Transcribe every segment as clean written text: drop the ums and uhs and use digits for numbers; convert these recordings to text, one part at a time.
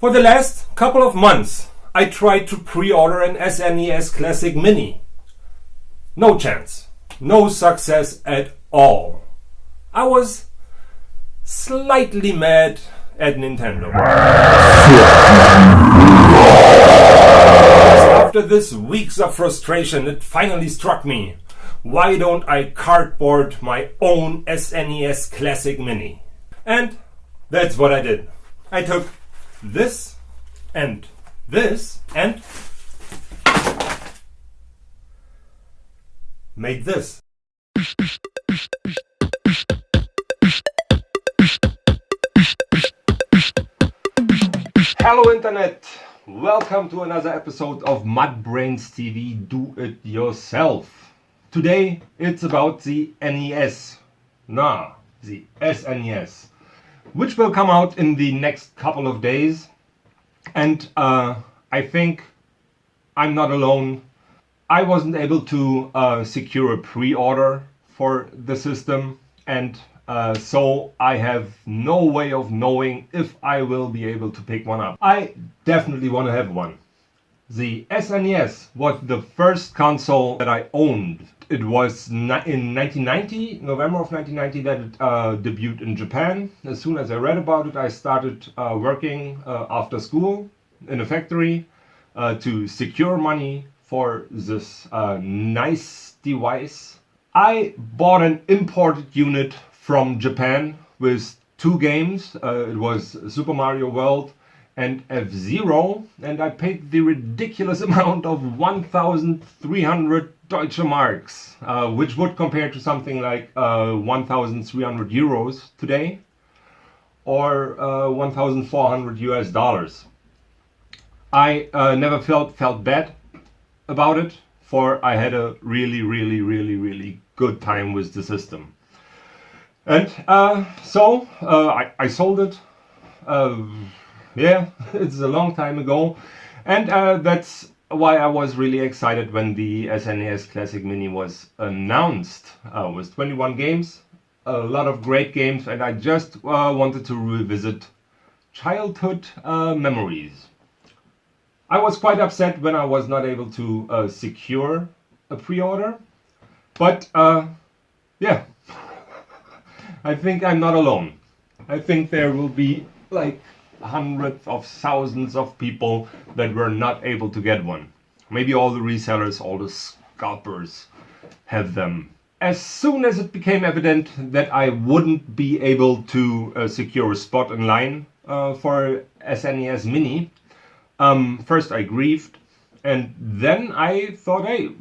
For the last couple of months, I tried to pre-order an SNES Classic Mini. No chance. No success at all. I was slightly mad at Nintendo. After this weeks of frustration, it finally struck me. Why don't I cardboard my own SNES Classic Mini? And that's what I did. I took this and made this. Hello Internet! Welcome to another episode of MudbrainsTvDiy Do It Yourself. Today it's about the NES. The SNES. Which will come out in the next couple of days. And I think I'm not alone. I wasn't able to secure a pre-order for the system, and so I have no way of knowing if I will be able to pick one up. I definitely want to have one. The SNES was the first console that I owned. It was in 1990, November of 1990, that it debuted in Japan. As soon as I read about it, I started working after school in a factory to secure money for this nice device. I bought an imported unit from Japan with two games. It was Super Mario World and F-Zero, and I paid the ridiculous amount of 1,300 Deutsche Marks, which would compare to something like 1,300 euros today, or 1,400 US dollars. I never felt bad about it, for I had a really good time with the system. And so I sold it. Yeah, it's a long time ago, and that's why I was really excited when the SNES Classic Mini was announced. With 21 games, a lot of great games, and I just wanted to revisit childhood memories. I was quite upset when I was not able to secure a pre-order, but yeah, I think I'm not alone. I think there will be like hundreds of thousands of people that were not able to get one. Maybe all the resellers, all the scalpers have them. As soon as it became evident that I wouldn't be able to secure a spot in line for SNES Mini, first I grieved, and then I thought, hey,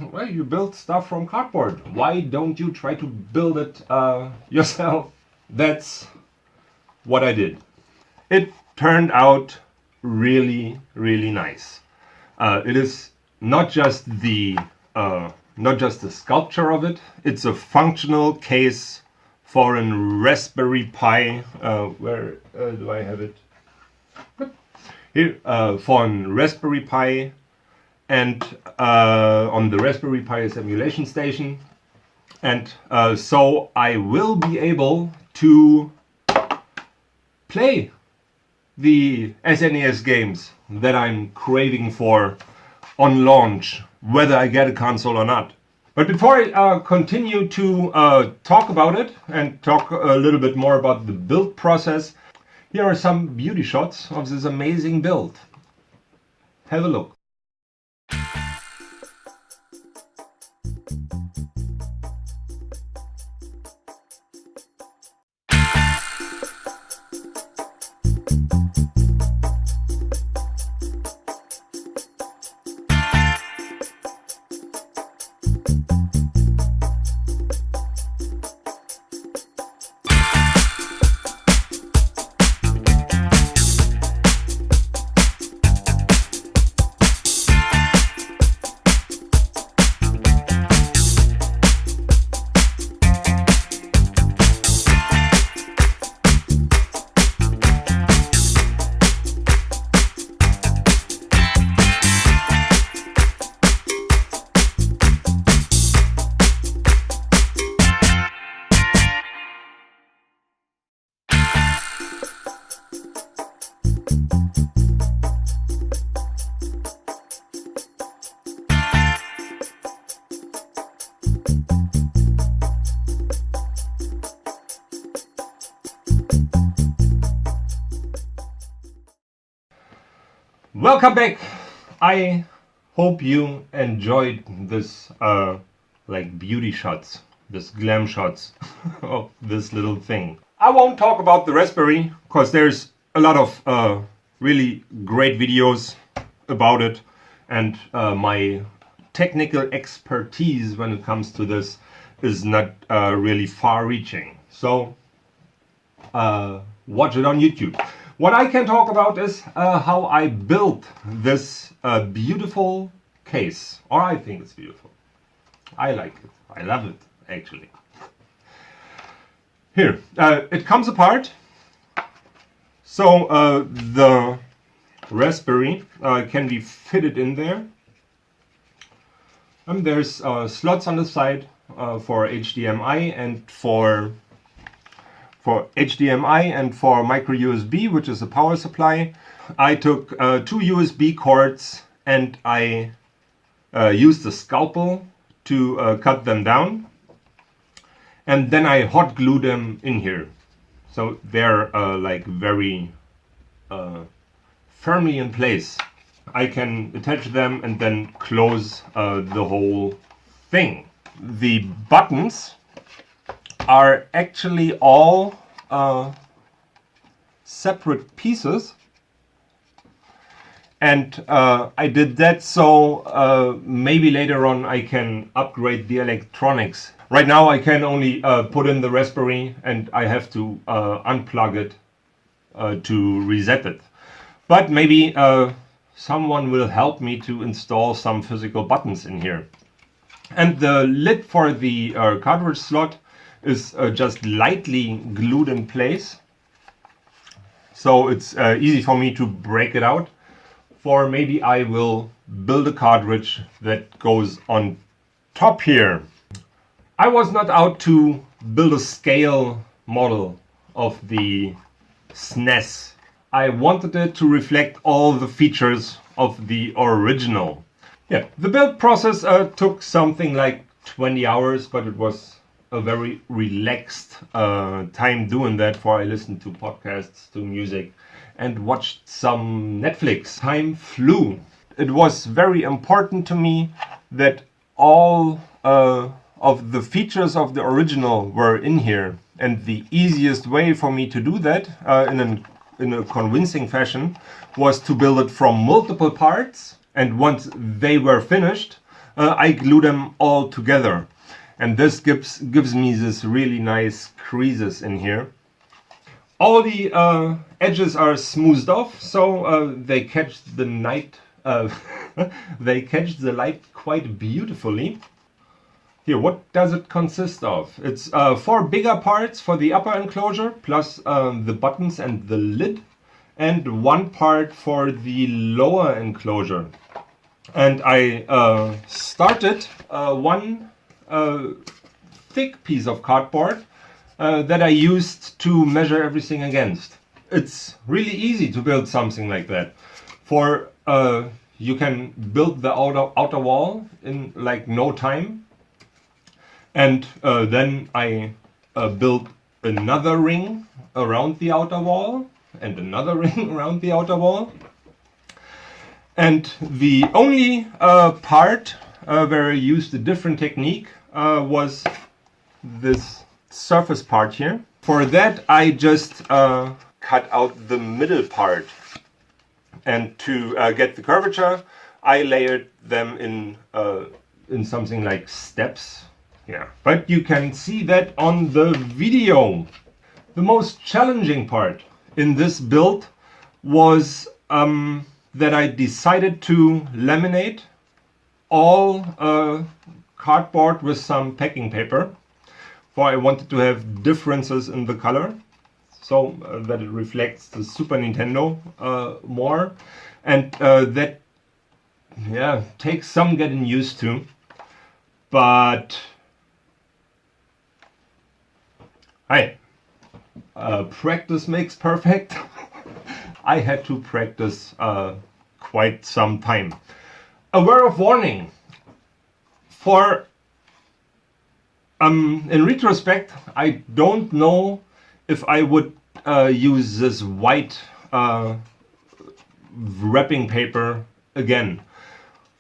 well, you build stuff from cardboard. Why don't you try to build it yourself? That's what I did. It turned out really nice. It is not just the sculpture of it. It's a functional case for a Raspberry Pi. Where do I have it? Here, for a Raspberry Pi, and on the Raspberry Pi is emulation station, and so I will be able to play the SNES games that I'm craving for on launch, whether I get a console or not. But before I continue to talk about it and talk a little bit more about the build process, here are some beauty shots of this amazing build. Have a look. Welcome back. I hope you enjoyed this like beauty shots, this glam shots of this little thing. I won't talk about the Raspberry because there's a lot of really great videos about it, and my technical expertise when it comes to this is not really far-reaching. So watch it on YouTube. What I can talk about is how I built this beautiful case. Or I think it's beautiful. I like it. I love it, actually. Here, it comes apart. So the Raspberry can be fitted in there. And there's slots on the side for HDMI and for HDMI and for micro USB, which is a power supply. I took 2 USB cords and I used a scalpel to cut them down, and then I hot glue them in here, so they're like very firmly in place. I can attach them and then close the whole thing. The buttons are actually all separate pieces, and I did that so maybe later on I can upgrade the electronics. Right now I can only put in the Raspberry and I have to unplug it to reset it. But maybe someone will help me to install some physical buttons in here. And the lid for the cartridge slot is just lightly glued in place, so it's easy for me to break it out. For maybe I will build a cartridge that goes on top here. I was not out to build a scale model of the SNES. I wanted it to reflect all the features of the original. Yeah, the build process took something like 20 hours, but it was a very relaxed time doing that, for I listened to podcasts, to music, and watched some Netflix. Time flew. It was very important to me that all of the features of the original were in here, and the easiest way for me to do that in a convincing fashion was to build it from multiple parts, and once they were finished I glue them all together, and this gives me this really nice creases in here. All the edges are smoothed off, so they catch the light quite beautifully. Here, what does it consist of? It's 4 bigger parts for the upper enclosure, plus the buttons and the lid, and 1 part for the lower enclosure. And I started one thick piece of cardboard that I used to measure everything against. It's really easy to build something like that. For you can build the outer wall in like no time. And then I built another ring around the outer wall and another ring around the outer wall. And the only part where I used a different technique was this surface part here. For that I just cut out the middle part, and to get the curvature I layered them in something like steps. Yeah, but you can see that on the video. The most challenging part in this build was that I decided to laminate all cardboard with some packing paper, for I wanted to have differences in the color, so that it reflects the Super Nintendo more, and that takes some getting used to, but hey, practice makes perfect. I had to practice quite some time. A word of warning. For in retrospect, I don't know if I would use this white wrapping paper again.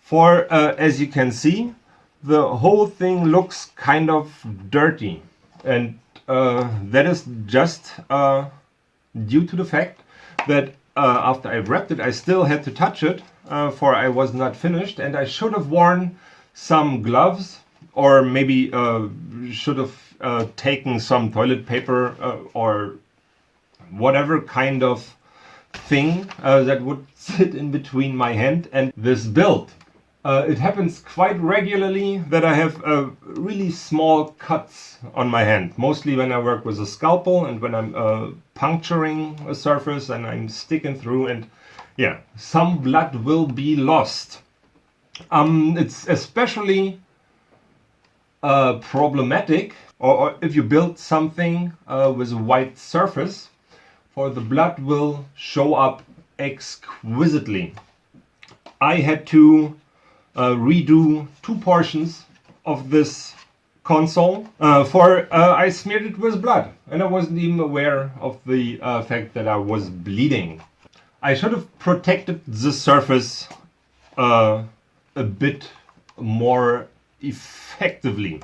For as you can see, the whole thing looks kind of dirty, and that is just due to the fact that after I wrapped it, I still had to touch it, for I was not finished, and I should have worn some gloves, or maybe should have taken some toilet paper or whatever kind of thing that would sit in between my hand and this build. It happens quite regularly that I have really small cuts on my hand, mostly when I work with a scalpel and when I'm puncturing a surface and I'm sticking through, and yeah, some blood will be lost. It's especially problematic or if you build something with a white surface, for the blood will show up exquisitely. I had to redo 2 portions of this console, for I smeared it with blood and I wasn't even aware of the fact that I was bleeding. I should have protected the surface a bit more effectively.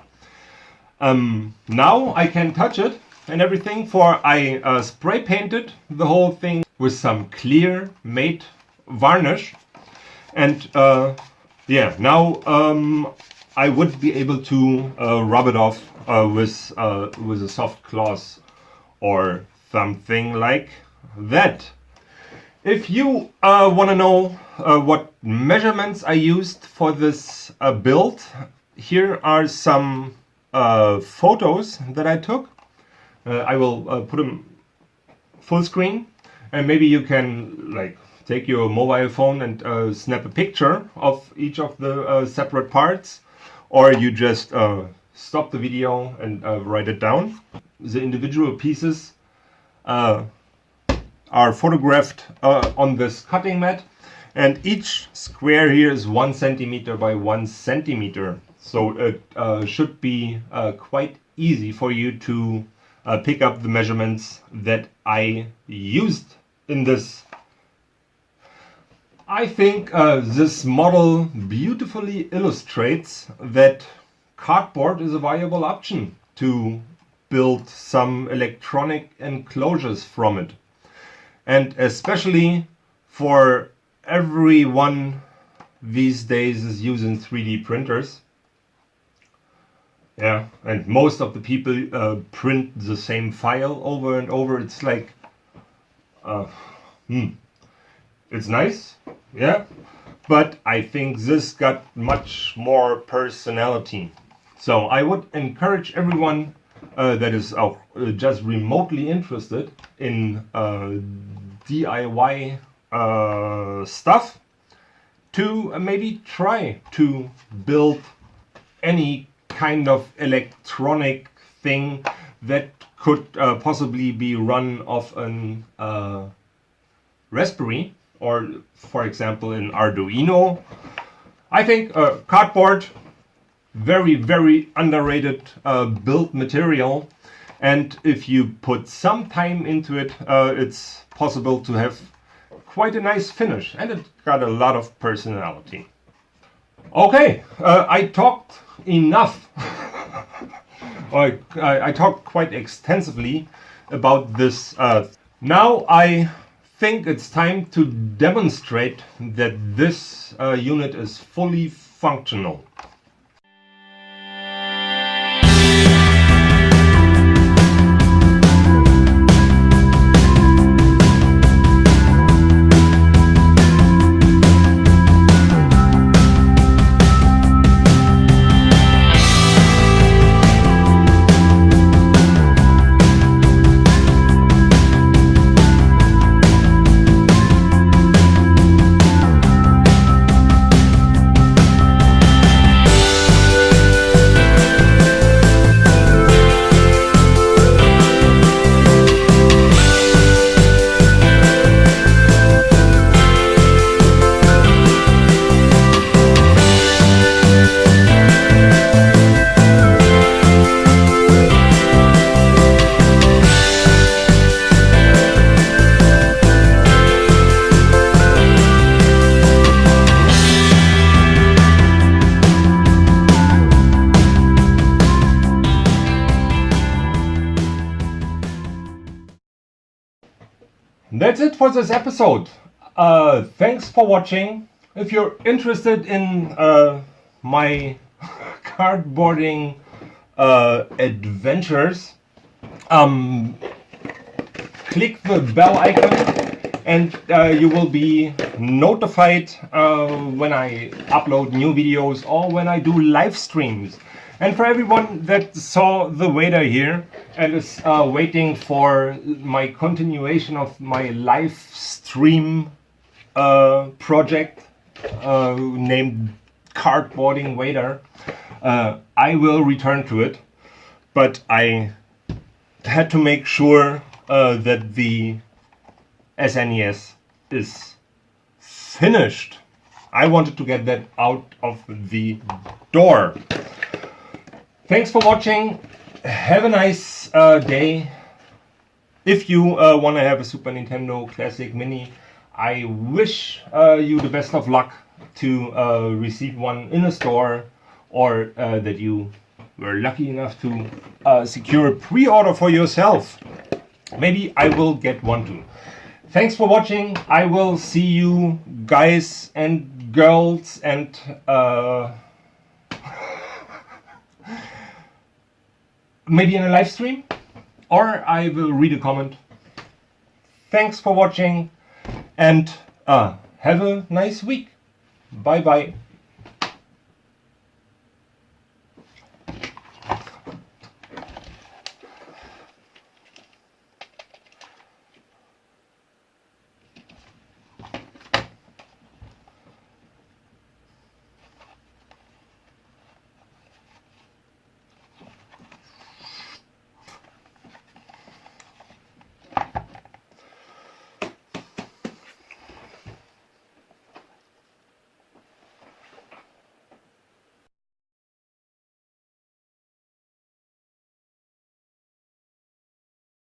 Now I can touch it and everything, for I spray painted the whole thing with some clear matte varnish, and yeah, now I would be able to rub it off with a soft cloth or something like that. If you want to know what measurements I used for this build, here are some photos that I took. I will put them full screen, and maybe you can like take your mobile phone and snap a picture of each of the separate parts, or you just stop the video and write it down. The individual pieces are photographed on this cutting mat, and each square here is 1 centimeter by 1 centimeter, so it should be quite easy for you to pick up the measurements that I used in this. I think this model beautifully illustrates that cardboard is a viable option to build some electronic enclosures from it. And especially for everyone these days is using 3D printers. Yeah, and most of the people print the same file over and over. It's like, it's nice, yeah, but I think this got much more personality. So I would encourage everyone that is just remotely interested in DIY stuff to maybe try to build any kind of electronic thing that could possibly be run off an Raspberry, or for example an Arduino. I think cardboard, very underrated build material, and if you put some time into it, it's possible to have quite a nice finish, and it got a lot of personality. Okay, I talked enough. I talked quite extensively about this. Now I think it's time to demonstrate that this unit is fully functional. that's it for this episode. Thanks for watching. If you're interested in my cardboarding adventures, click the bell icon and you will be notified when I upload new videos or when I do live streams. And for everyone that saw the waiter here and is waiting for my continuation of my live stream project named Cardboarding Waiter, I will return to it, but I had to make sure that the SNES is finished. I wanted to get that out of the door. Thanks for watching. Have a nice day. If you want to have a Super Nintendo Classic Mini, I wish you the best of luck to receive one in a store, or that you were lucky enough to secure a pre-order for yourself. Maybe I will get one too. Thanks for watching. I will see you guys and girls and maybe in a live stream, or I will read a comment. Thanks for watching and have a nice week. Bye bye.